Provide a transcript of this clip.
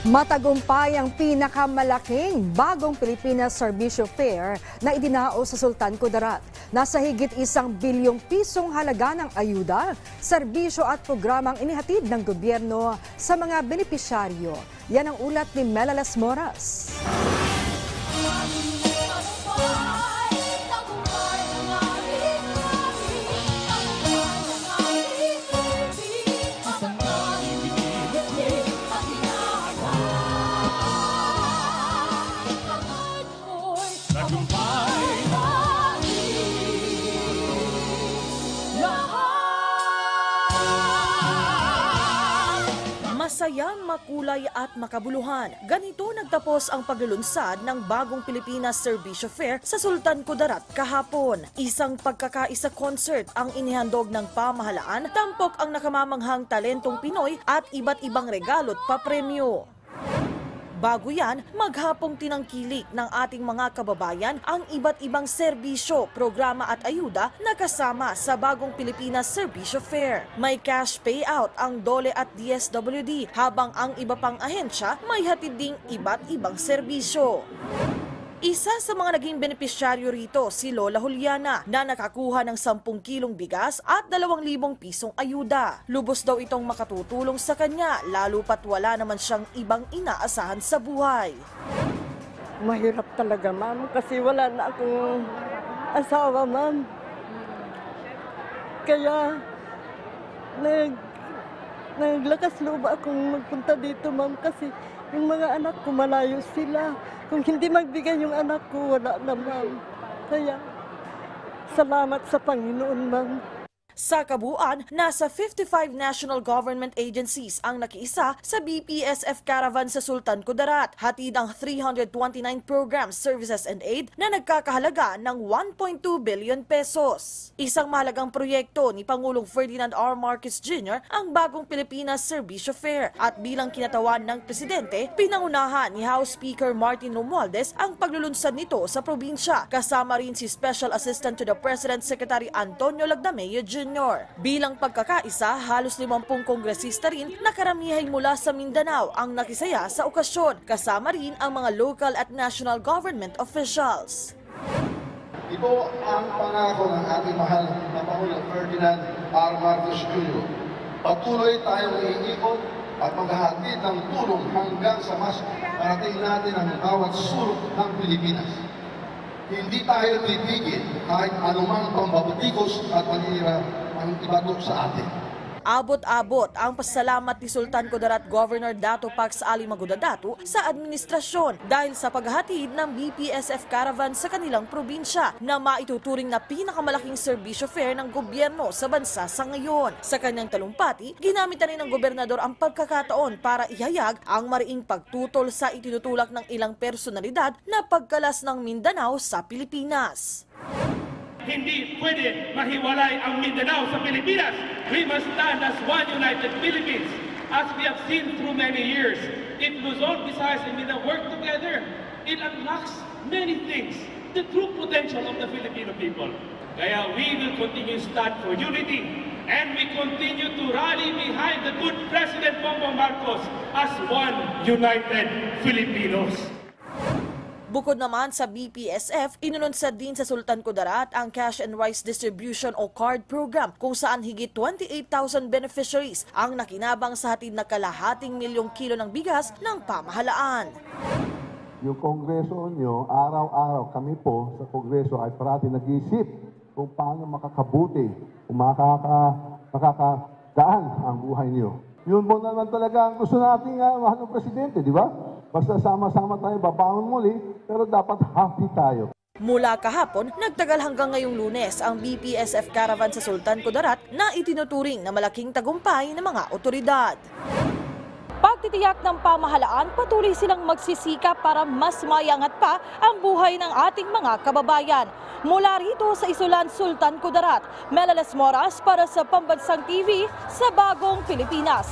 Matagumpay ang pinakamalaking bagong Pilipinas Serbisyo Fair na idinao sa Sultan Kudarat. Nasa higit 1 bilyong pisong halaga ng ayuda, serbisyo at programang inihatid ng gobyerno sa mga benepisyaryo. Yan ang ulat ni Mela Las Moras. Masayang, makulay at makabuluhan. Ganito nagtapos ang paglulunsad ng bagong Pilipinas Serbisyo Fair sa Sultan Kudarat kahapon. Isang pagkakaisa concert ang inihandog ng pamahalaan, tampok ang nakamamanghang talentong Pinoy at iba't ibang regalo't papremyo. Bago yan, maghapong tinangkilik ng ating mga kababayan ang iba't ibang serbisyo, programa at ayuda na kasama sa bagong Pilipinas Serbisyo Fair. May cash payout ang DOLE at DSWD, habang ang iba pang ahensya may hatid ding iba't ibang serbisyo. Isa sa mga naging benepisyaryo rito si Lola Juliana na nakakuha ng 10 kilong bigas at 2,000 pisong ayuda. Lubos daw itong makatutulong sa kanya, lalo pat wala naman siyang ibang inaasahan sa buhay. Mahirap talaga, ma'am, kasi wala na akong asawa, ma'am. Kaya naglakas loob akong magpunta dito, ma'am, kasi yung mga anak ko malayo sila. Kung hindi magbigay yung anak ko, wala na, ma'am. Kaya, salamat sa Panginoon, ma'am. Sa kabuuan, nasa 55 national government agencies ang nakiisa sa BPSF Caravan sa Sultan Kudarat. Hatid ang 329 programs, services and aid na nagkakahalaga ng 1.2 billion pesos. Isang mahalagang proyekto ni Pangulong Ferdinand R. Marcos Jr. ang bagong Pilipinas Serbisyo Fair, at bilang kinatawan ng Presidente, pinangunahan ni House Speaker Martin Romualdez ang paglulunsad nito sa probinsya, kasama rin si Special Assistant to the President Secretary Antonio Lagdameo Jr. Bilang pagkakaisa, halos 50 kongresista rin na karamihan mula sa Mindanao ang nakisaya sa okasyon, kasama rin ang mga local at national government officials. Ito ang pangako ng ating mahal na Pangulong Ferdinand R. Marcos Jr. Patuloy tayong iikot at maghahatid ng tulong hanggang sa mas marating natin ang bawat sulok ng Pilipinas. Hindi tayo titigil kahit anumang pambabatikos at panira ang ibato sa atin. Abot-abot ang pasalamat ni Sultan Kudarat Governor Dato Pax Ali Magudadato sa administrasyon dahil sa paghahatid ng BPSF Caravan sa kanilang probinsya na maituturing na pinakamalaking serbisyo fair ng gobyerno sa bansa sa ngayon. Sa kanyang talumpati, ginamit na rin ng gobernador ang pagkakataon para ihayag ang mariing pagtutol sa itinutulak ng ilang personalidad na pagkalas ng Mindanao sa Pilipinas. Hindi pwede mahiwalay ang Mindanao sa Pilipinas. We must stand as one united Philippines. As we have seen through many years, if Luzon, Visayas, and Mindanao work together, it unlocks many things, the true potential of the Filipino people. Kaya we will continue to stand for unity, and we continue to rally behind the good President Bongbong Marcos as one united Filipinos. Bukod naman sa BPSF, inununsad din sa Sultan Kudarat ang Cash and Rice Distribution o CARD program kung saan higit 28,000 beneficiaries ang nakinabang sa hatid na 1/2 milyong kilo ng bigas ng pamahalaan. Yung Kongreso nyo, araw-araw kami po sa Kongreso ay parati nag-iisip kung paano makakabuti, kung makakagaan ang buhay nyo. Yun po naman talaga ang gusto nating mahal ng Presidente, di ba? Basta sama-sama tayo, babangon muli, pero dapat happy tayo. Mula kahapon, nagtagal hanggang ngayong Lunes ang BPSF Caravan sa Sultan Kudarat na itinuturing na malaking tagumpay ng mga otoridad. Pagtitiyak ng pamahalaan, patuloy silang magsisikap para mas mayangat pa ang buhay ng ating mga kababayan. Mula rito sa Isulan, Sultan Kudarat, Mela Las Moras para sa Pambansang TV sa Bagong Pilipinas.